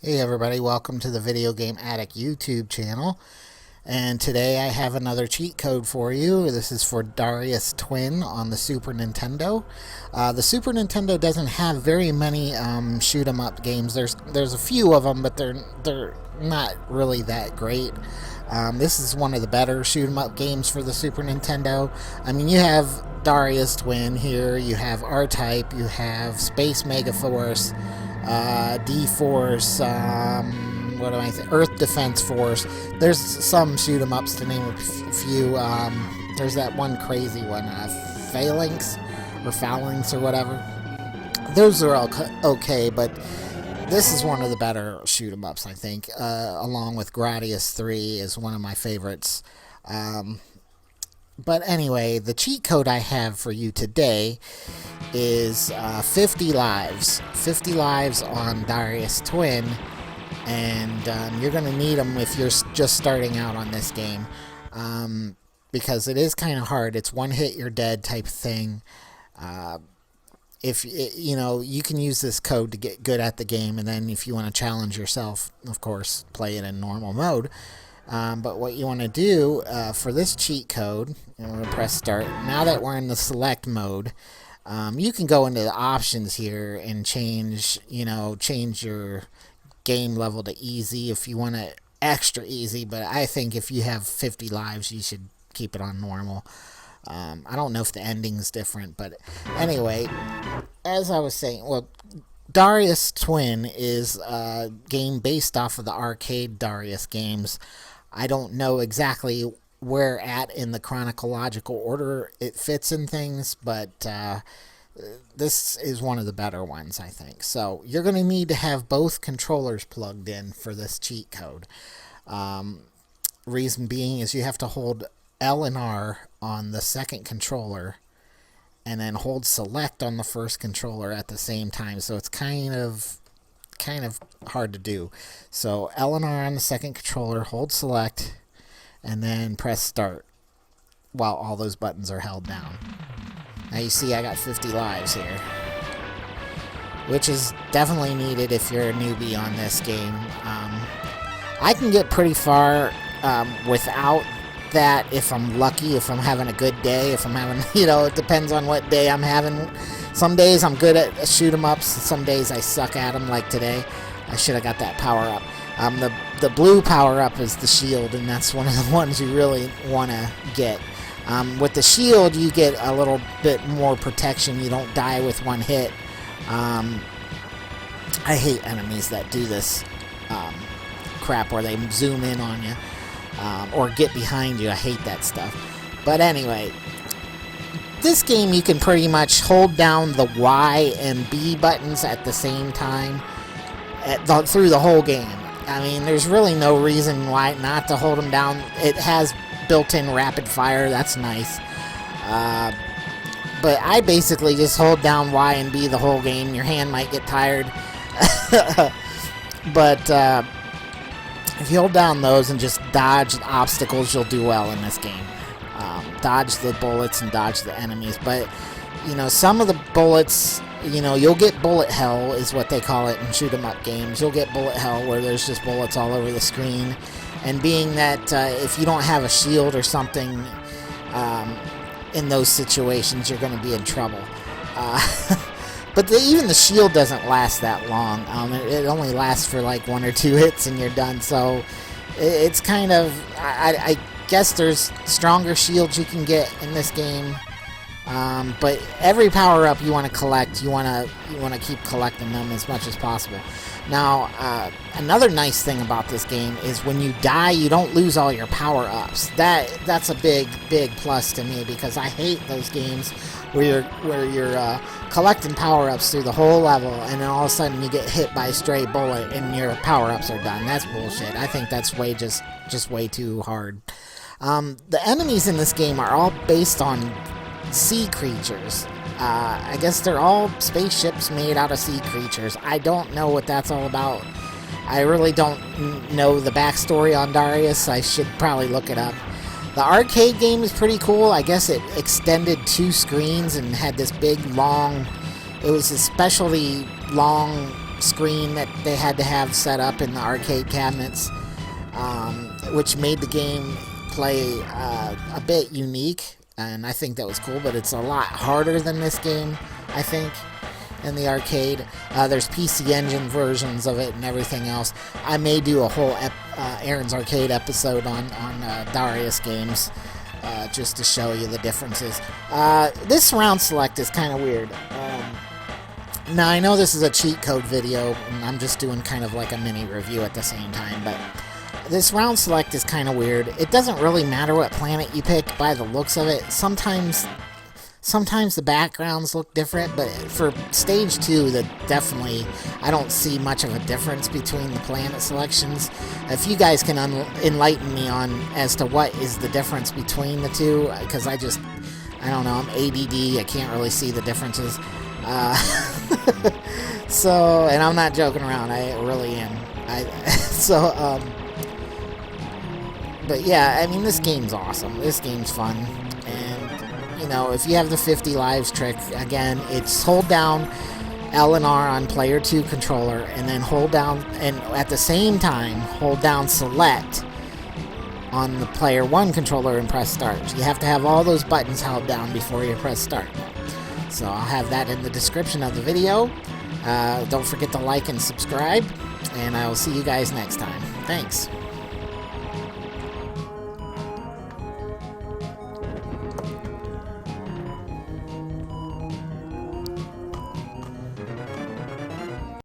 Hey everybody, welcome to the Video Game Addict YouTube channel. And today I have another cheat code for you. This is for Darius Twin on the Super Nintendo. The Super Nintendo doesn't have very many shoot 'em up games. There's a few of them, but they're not really that great. This is one of the better shoot 'em up games for the Super Nintendo. I mean, you have Darius Twin here, you have R-Type, you have Space Megaforce, D-Force, Earth Defense Force. There's some shoot 'em ups to name a few. There's that one crazy one, Phalanx or whatever. Those are all okay, but this is one of the better shoot 'em ups, I think. Along with Gradius 3 is one of my favorites. But anyway, the cheat code I have for you today is 50 lives. 50 lives on Darius Twin, and you're going to need them if you're just starting out on this game, because it is kind of hard. It's one hit, you're dead type thing. If you can use this code to get good at the game, and then if you want to challenge yourself, of course, play it in normal mode. But what you want to do for this cheat code, and we're going to press start. Now that we're in the select mode, you can go into the options here and change your game level to easy if you want it extra easy. But I think if you have 50 lives, you should keep it on normal. I don't know if the ending's different, but anyway, as I was saying, well, Darius Twin is a game based off of the arcade Darius games. I don't know exactly where at in the chronological order it fits in things, but this is one of the better ones, I think. So you're going to need to have both controllers plugged in for this cheat code. Reason being is you have to hold L and R on the second controller and then hold select on the first controller at the same time. So it's kind of hard to do. So L and R on the second controller, hold select, and then press start while all those buttons are held down. Now you see I got 50 lives here, which is definitely needed if you're a newbie on this game. I can get pretty far without that if I'm lucky, if I'm having a good day, if I'm having, it depends on what day I'm having. Some days I'm good at shoot 'em ups, some days I suck at them, like today. I should have got that power up. The blue power up is the shield, and that's one of the ones you really want to get. With the shield, you get a little bit more protection. You don't die with one hit. I hate enemies that do this crap where they zoom in on you or get behind you. I hate that stuff. But anyway, this game you can pretty much hold down the Y and B buttons at the same time through the whole game. I mean, there's really no reason why not to hold them down. It has built-in rapid fire. That's nice. But I basically just hold down Y and B the whole game. Your hand might get tired. But if you hold down those and just dodge obstacles, you'll do well in this game. Dodge the bullets and dodge the enemies. But, some of the bullets, you'll get bullet hell is what they call it in shoot 'em up games. You'll get bullet hell where there's just bullets all over the screen. And being that if you don't have a shield or something in those situations, you're going to be in trouble. But even the shield doesn't last that long. It only lasts for like 1 or 2 hits and you're done. So it's kind of... I guess there's stronger shields you can get in this game. But every power-up you want to collect, you want to keep collecting them as much as possible. Now, another nice thing about this game is when you die, you don't lose all your power-ups. That's a big plus to me, because I hate those games where you're collecting power-ups through the whole level, and then all of a sudden you get hit by a stray bullet and your power-ups are done. That's bullshit. I think that's just way too hard. The enemies in this game are all based on sea creatures. I guess they're all spaceships made out of sea creatures. I don't know what that's all about. I really don't know the backstory on Darius. I should probably look it up. The arcade game is pretty cool. I guess it extended 2 screens and had this big long... It was a specialty long screen that they had to have set up in the arcade cabinets, which made the game play a bit unique, and I think that was cool, but it's a lot harder than this game, I think, in the arcade. There's PC Engine versions of it and everything else. I may do a whole Aaron's Arcade episode on Darius games, just to show you the differences. This surround select is kind of weird. Now, I know this is a cheat code video, and I'm just doing kind of like a mini review at the same time, but this round select is kind of weird. It doesn't really matter what planet you pick by the looks of it. Sometimes the backgrounds look different, but for stage 2, definitely, I don't see much of a difference between the planet selections. If you guys can enlighten me on as to what is the difference between the two, because I don't know, I'm ADD, I can't really see the differences. So, and I'm not joking around, I really am. But yeah, I mean, this game's awesome. This game's fun. And, you know, if you have the 50 lives trick, again, it's hold down L and R on player 2 controller, and then hold down, and at the same time, hold down select on the player 1 controller and press start. You have to have all those buttons held down before you press start. So I'll have that in the description of the video. Don't forget to like and subscribe, and I will see you guys next time. Thanks.